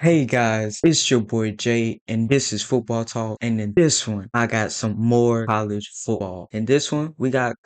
Hey guys, it's your boy Jay, and this is Football Talk. And in this one, I got some more college football. In this one, we got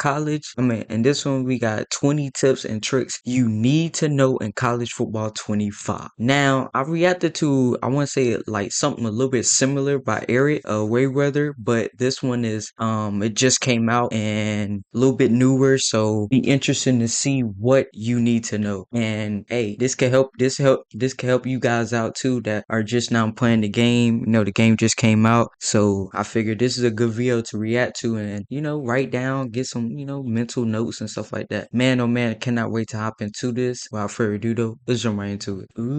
in this one, we got 20 tips and tricks you need to know in college football 25. Now, I reacted to, I want to say like something a little bit similar by Eric Wayweather, but this one is, it just came out and a little bit newer, so be interesting to see what you need to know. And hey, this can help you guys out too that are just now playing the game. The game just came out, so I figured this is a good video to react to and write down, get some mental notes and stuff like that. Man, oh man, cannot wait to hop into this. Without further ado, though, let's jump right into it. Ooh.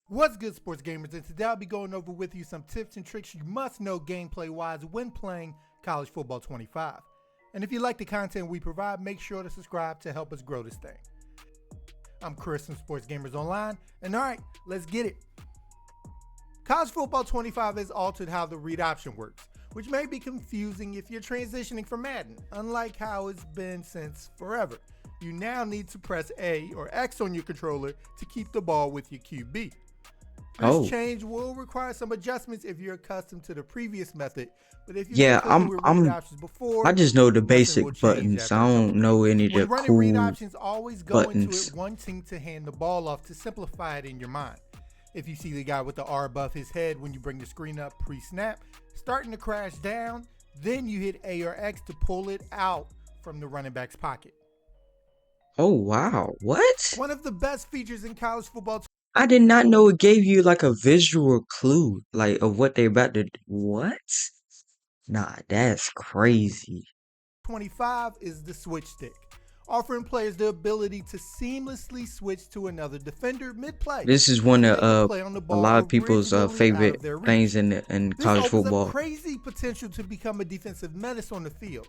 What's good, sports gamers? And today I'll be going over with you some tips and tricks you must know gameplay wise when playing college football 25. And if you like the content we provide, make sure to subscribe to help us grow this thing. I'm Chris from Sports Gamers Online, and alright, let's get it. College football 25 has altered how the read option works, which may be confusing if you're transitioning from Madden, unlike how it's been since forever. You now need to press A or X on your controller to keep the ball with your QB. This change will require some adjustments if you're accustomed to the previous method, but if you've Yeah, been playing with read options before, I just know the nothing will basic change buttons. after I a couple don't know games. any of the When running read cool options, always go into buttons. it wanting to hand the ball off to simplify it in your mind. If you see the guy with the R above his head when you bring the screen up pre-snap, starting to crash down, then you hit A or X to pull it out from the running back's pocket. Oh wow, what? One of the best features in college football I did not know it gave you like a visual clue, like of what they about to. What? Nah, that's crazy. 25 is the switch stick, offering players the ability to seamlessly switch to another defender mid-play This is one and of make a play on the a ball lot of people's originally out favorite of their reach. things in This college opens up football. crazy potential to become a defensive menace on the field.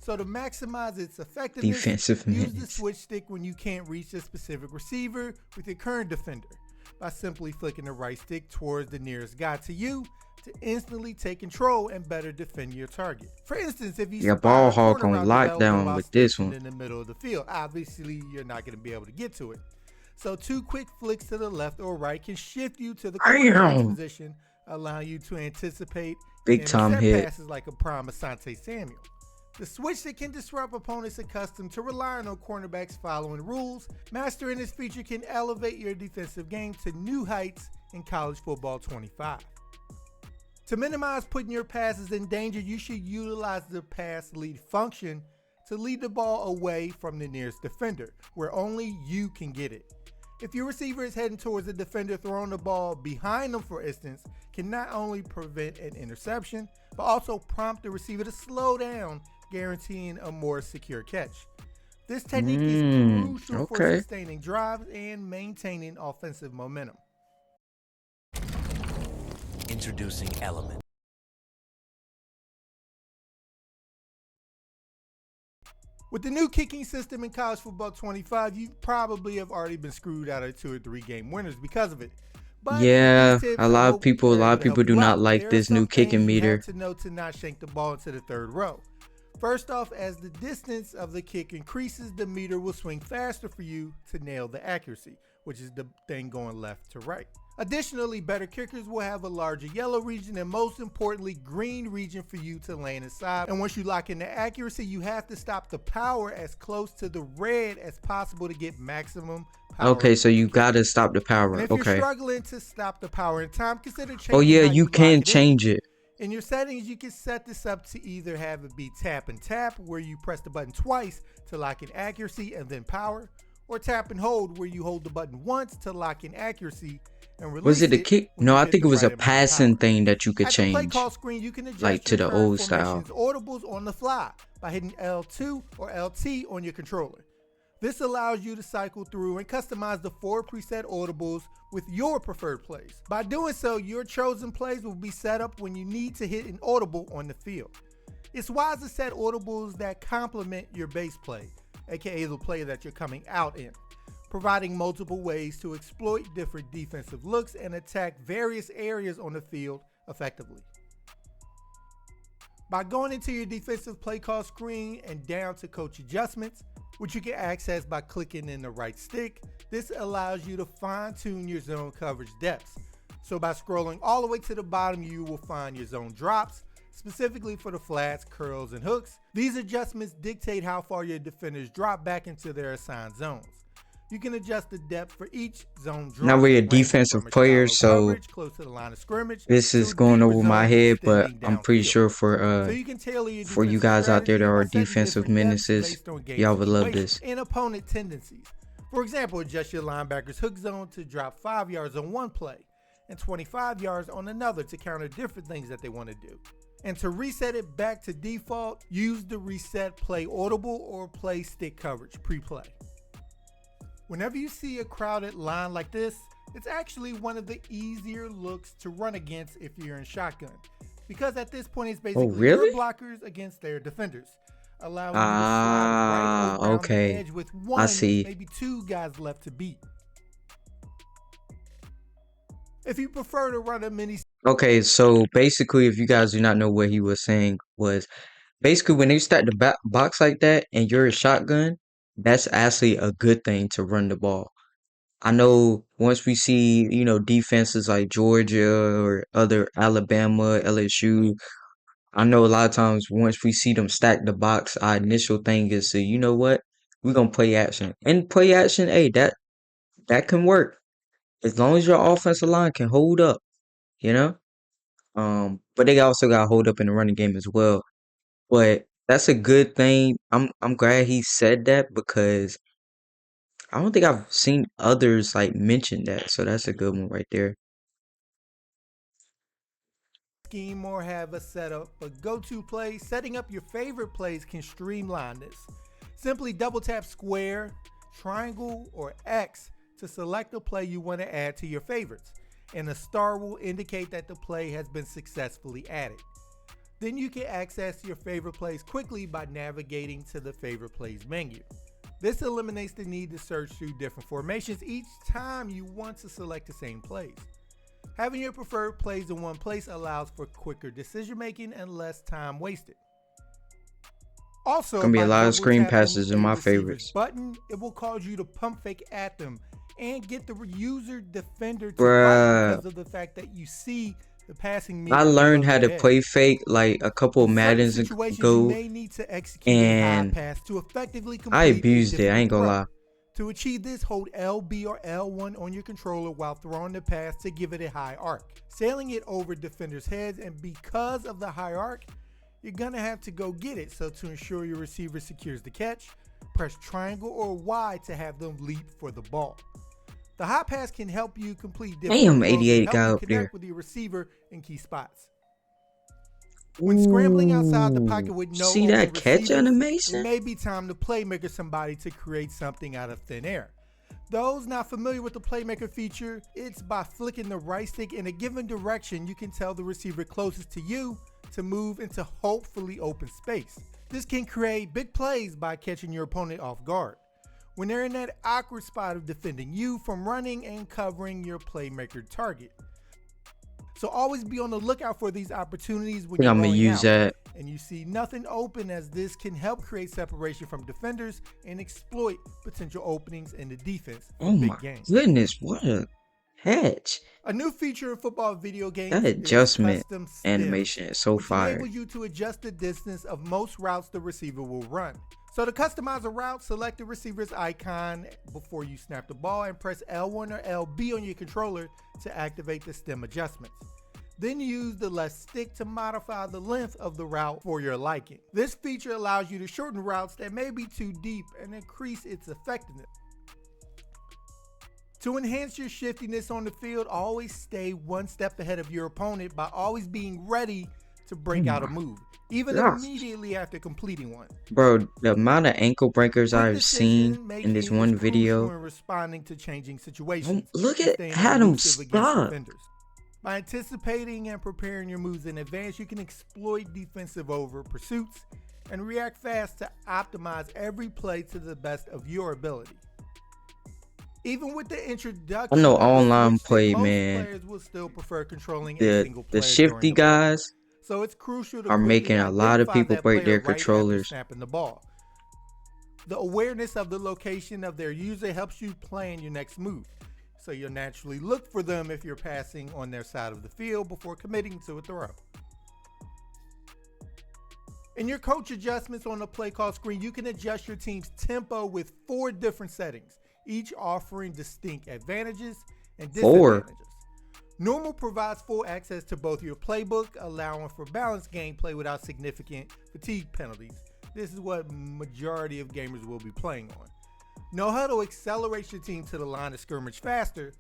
So to maximize its effectiveness, Defensive use the minutes. switch stick when you can't reach a specific receiver with your current defender by simply flicking the right stick towards the nearest guy to you to instantly take control and better defend your target. For instance, if you Yeah, spot ball a hawk corner on route developing lockdown while with this stationed one. in the middle of the field, obviously you're not going to be able to get to it. So 2 quick flicks to the left or right can shift you to the cornerback's Damn, position, allowing you to anticipate and big time intercept hit. passes like a prime Asante Samuel. The switch that can disrupt opponents accustomed to relying on cornerbacks following rules. Mastering this feature can elevate your defensive game to new heights in college football 25. To minimize putting your passes in danger, you should utilize the pass lead function to lead the ball away from the nearest defender, where only you can get it. If your receiver is heading towards the defender, throwing the ball behind them, for instance, can not only prevent an interception, but also prompt the receiver to slow down, guaranteeing a more secure catch. This technique is crucial for Okay. sustaining drives and maintaining offensive momentum. Introducing Element. With the new kicking system in college football 25, you probably have already been screwed out of 2 or 3 game winners because of it. But Yeah, these tips a I lot of hope people, a are lot able of to people help do you not out. like There are this new some kicking things you have meter. to know to not shank the ball into the third row. First off, as the distance of the kick increases, the meter will swing faster for you to nail the accuracy, which is the thing going left to right. Additionally, better kickers will have a larger yellow region and most importantly, green region for you to land inside. And once you lock in the accuracy, you have to stop the power as close to the red as possible to get maximum power. Okay, so you kick. gotta stop the And power. if you're Okay. struggling to stop the power in time, consider Oh changing yeah, how you you lock can it in. change it. In your settings, you can set this up to either have it be tap and tap, where you press the button twice to lock in accuracy and then power, or tap and hold, where you hold the button once to lock in accuracy and release Was it a it kick? when No, you I hit think the it was a right amount of passing power. thing that you could At the play change, call screen, you can adjust like to your the current old style. formations audibles on the fly by hitting L2 or LT on your controller. This allows you to cycle through and customize the 4 preset audibles with your preferred plays. By doing so, your chosen plays will be set up when you need to hit an audible on the field. It's wise to set audibles that complement your base play, aka the play that you're coming out in, providing multiple ways to exploit different defensive looks and attack various areas on the field effectively. By going into your defensive play call screen and down to coach adjustments, which you can access by clicking in the right stick. This allows you to fine-tune your zone coverage depths. So by scrolling all the way to the bottom, you will find your zone drops, specifically for the flats, curls, and hooks. These adjustments dictate how far your defenders drop back into their assigned zones. You can adjust the depth for each zone drop. Now we're a ranging defensive from a player, shallow so coverage close to the line of scrimmage this to is a going deeper over my zone head, but extending I'm pretty downfield. sure So you can tailor your for you defensive guys out there that strategy by are setting defensive different depths menaces, based on game y'all would love situations this. and opponent tendencies. For example, adjust your linebacker's hook zone to drop 5 yards on one play and 25 yards on another to counter different things that they want to do. And to reset it back to default, use the reset play audible or play stick coverage pre-play. Whenever you see a crowded line like this, it's actually one of the easier looks to run against if you're in shotgun, because at this point it's basically your really? blockers against their defenders, allowing you to slide right around the Okay. edge with I one, see. maybe two guys left to beat. If you prefer to run a mini Okay, so basically, if you guys do not know what he was saying, was basically when they stack the box like that and you're a shotgun, that's actually a good thing to run the ball. I know once we see, defenses like Georgia or other Alabama, LSU, I know a lot of times once we see them stack the box, our initial thing is to, you know what? We're gonna play action. And play action, hey, that can work. As long as your offensive line can hold up, you know? But they also got hold up in the running game as well. But that's a good thing. I'm glad he said that because I don't think I've seen others like mention that. So that's a good one right there. scheme or have a setup, but go-to plays, setting up your favorite plays can streamline this. Simply double tap square, triangle, or X to select a play you want to add to your favorites, and a star will indicate that the play has been successfully added. Then you can access your favorite plays quickly by navigating to the favorite plays menu. This eliminates the need to search through different formations each time you want to select the same plays. Having your preferred plays in one place allows for quicker decision making and less time wasted. Also, Gonna be a by lot of double screen tapping passes in a my receiver's favorites. button, it will cause you to pump fake at them and get the user defender to bite Bruh. because of the fact that you see the passing I meter learned above how their to head. play fake like a couple In of certain Maddens situations, you ago, may need to execute a high and pass to effectively I complete a abused it. I difficult ain't gonna throw. lie. To achieve this, hold LB or L1 on your controller while throwing the pass to give it a high arc, sailing it over defenders' heads, and because of the high arc, you're gonna have to go get it. So to ensure your receiver secures the catch, press triangle or Y to have them leap for the ball. The high pass can help you complete difficult Damn, throws and 88 help guy you up there. connect with your receiver in key spots. When scrambling outside the Ooh, pocket with no see open that catch receivers, it animation? may be time to playmaker somebody to create something out of thin air. Those not familiar with the playmaker feature, it's by flicking the right stick in a given direction you can tell the receiver closest to you to move into hopefully open space. This can create big plays by catching your opponent off guard when they're in that awkward spot of defending you from running and covering your playmaker target. So always be on the lookout for these opportunities when I think you're I'm gonna rolling use out that. and you see nothing open, as this can help create separation from defenders and exploit potential openings in the defense for Oh big my gains. goodness, what a catch. A new feature in football video That games is adjustment custom stems, animation is so which fire. enables you to adjust the distance of most routes the receiver will run. So to customize a route, select the receiver's icon before you snap the ball and press L1 or LB on your controller to activate the stem adjustments. Then use the left stick to modify the length of the route for your liking. This feature allows you to shorten routes that may be too deep and increase its effectiveness. To enhance your shiftiness on the field, always stay one step ahead of your opponent by always being ready to break out a move, even Gosh. immediately after completing one. Bro, the amount of ankle breakers Quick I've seen decision in this making one is crucial video. in responding to changing situations Look and at staying Adam elusive against stop. defenders. By anticipating and preparing your moves in advance, you can exploit defensive over pursuits and react fast to optimize every play to the best of your ability. Even with the introduction I know of the online switch stick, play, most man. players will still prefer controlling a The single the player during shifty the play. guys So it's crucial to are quickly making a lot of identify people that break player their right after controllers. snapping the ball. The awareness of the location of their user helps you plan your next move. So you'll naturally look for them if you're passing on their side of the field before committing to a throw. In your coach adjustments on the play call screen, you can adjust your team's tempo with 4 different settings, each offering distinct advantages and 4. disadvantages. Normal provides full access to both your playbook, allowing for balanced gameplay without significant fatigue penalties. This is what majority of gamers will be playing on. No Huddle accelerates your team to the line of scrimmage faster,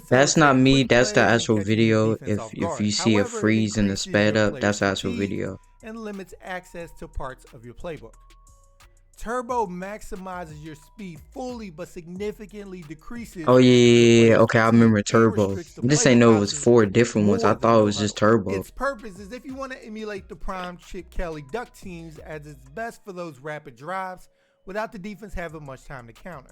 That's not facilitating me. quick That's the plays and actual catching the video. defense If off if guard. you see a However, it freeze and a increases sped your up, that's players' the actual fatigue video. and limits access to parts of your playbook. Turbo maximizes your speed fully but significantly decreases Oh yeah, your yeah, yeah. players' Okay, I fatigue remember and Turbo. restricts the I just ain't playbook know it was options 4 different ones. I more than thought it No was just Huddle. Turbo. Its purpose is if you want to emulate the prime Chip Kelly Duck teams, as it's best for those rapid drives without the defense having much time to counter.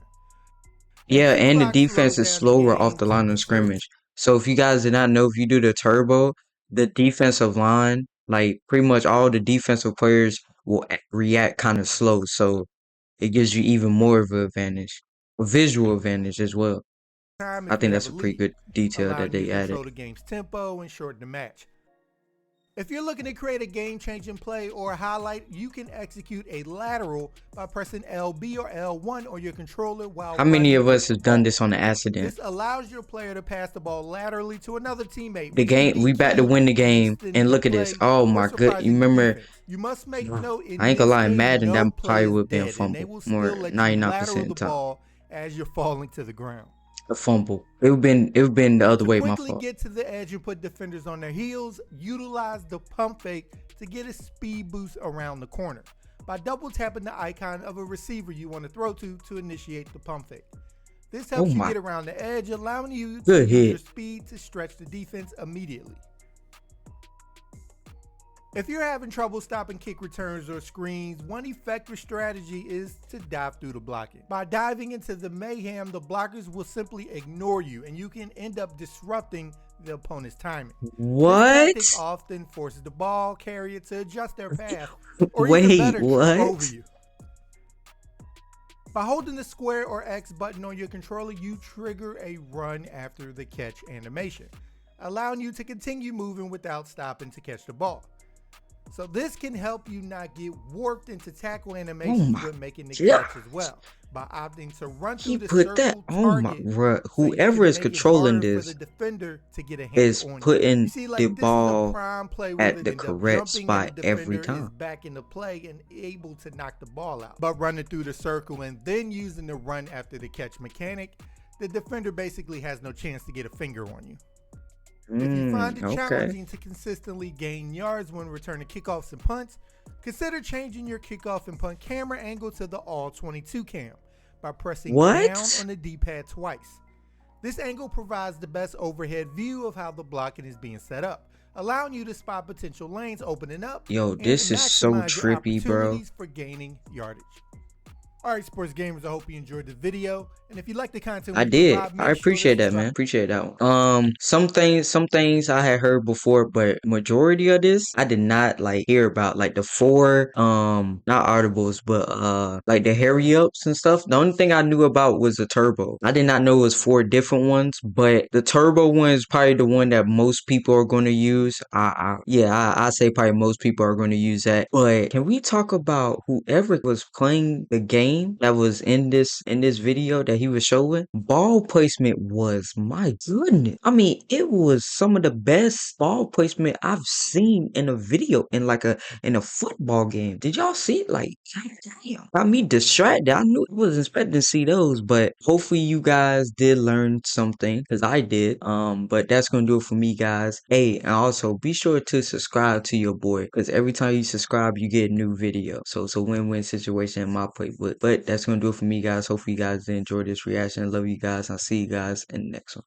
Yeah, and the Clock defense slows is down the slower off game the to line of conserve. scrimmage. So if you guys did not know, if you do the turbo, the defensive line, like pretty much all the defensive players will react kind of slow. So it gives you even more of an advantage, a visual advantage as well. Time I if you think have that's a a pretty lead, good detail that allowing you to they added. control the game's tempo and shorten the match. If you're looking to create a game-changing play or a highlight, you can execute a lateral by pressing LB or L1 on your controller while How many running of us with the have done ball. this on an accident? This allows your player to pass the ball laterally to another teammate, The which can game, be we about to key win the in game, and extending a look at this. play Oh or my good, you surprising the remember? defense. You must make note in I ain't gonna this lie, game, Madden that no play probably is would have been dead, and they fumble will still more let you lateral 99% the of the time. ball as you're falling to the ground. A fumble. It would been the other To way, my quickly fault. get to the edge and put defenders on their heels, utilize the pump fake to get a speed boost around the corner by double tapping the icon of a receiver you want to throw to initiate the pump fake. This Oh helps you my get around the edge, allowing you to good use your hit. speed to stretch the defense immediately. If you're having trouble stopping kick returns or screens, one effective strategy is to dive through the blocking. By diving into the mayhem, the blockers will simply ignore you and you can end up disrupting the opponent's timing. This What? tactic often forces the ball carrier to adjust their path or even Wait, better, trip what? over you. By holding the square or X button on your controller, you trigger a run after the catch animation, allowing you to continue moving without stopping to catch the ball. So this can help you not get warped into tackle Oh animations my when making the god. catch as well, by opting to run He through the put that circle on my target bruh. so you Whoever can is make it controlling harder for the this defender to get a is handle on you. You putting see, the like this is a ball prime play where at they the end up correct jumping and the spot every defender is time. back in the play and able to knock the ball out. But running through the circle and then using the run after the catch mechanic, the defender basically has no chance to get a finger on you. If you find it Okay. challenging to consistently gain yards when returning kickoffs and punts, consider changing your kickoff and punt camera angle to the all 22 cam by pressing down What? on the D-pad twice. This angle provides the best overhead view of how the blocking is being set up, allowing you to spot potential lanes opening up Yo, and this is so maximize your trippy, bro. opportunities for gaining yardage. Alright, sports gamers, I hope you enjoyed the video. And if you like the content I we did. provide, I make sure to appreciate that, man. subscribe. Appreciate that one. Some things I had heard before, but majority of this I did not like hear about. Like the 4, not audibles, but like the hurry ups and stuff. The only thing I knew about was the turbo. I did not know it was 4 different ones, but the turbo one is probably the one that most people are going to use. I say probably most people are going to use that. But can we talk about whoever was playing the game that was in this video that he was showing? Ball placement was, my goodness. I mean, it was some of the best ball placement I've seen in a video in a football game. Did y'all see it? Like, god damn. Got me distracted. I knew I wasn't expecting to see those, but hopefully you guys did learn something because I did. But that's gonna do it for me, guys. Hey, and also be sure to subscribe to your boy because every time you subscribe, you get a new video. So it's a win-win situation in my playbook. But that's gonna do it for me, guys. Hopefully you guys did enjoy this reaction. I love you guys. I'll see you guys in the next one.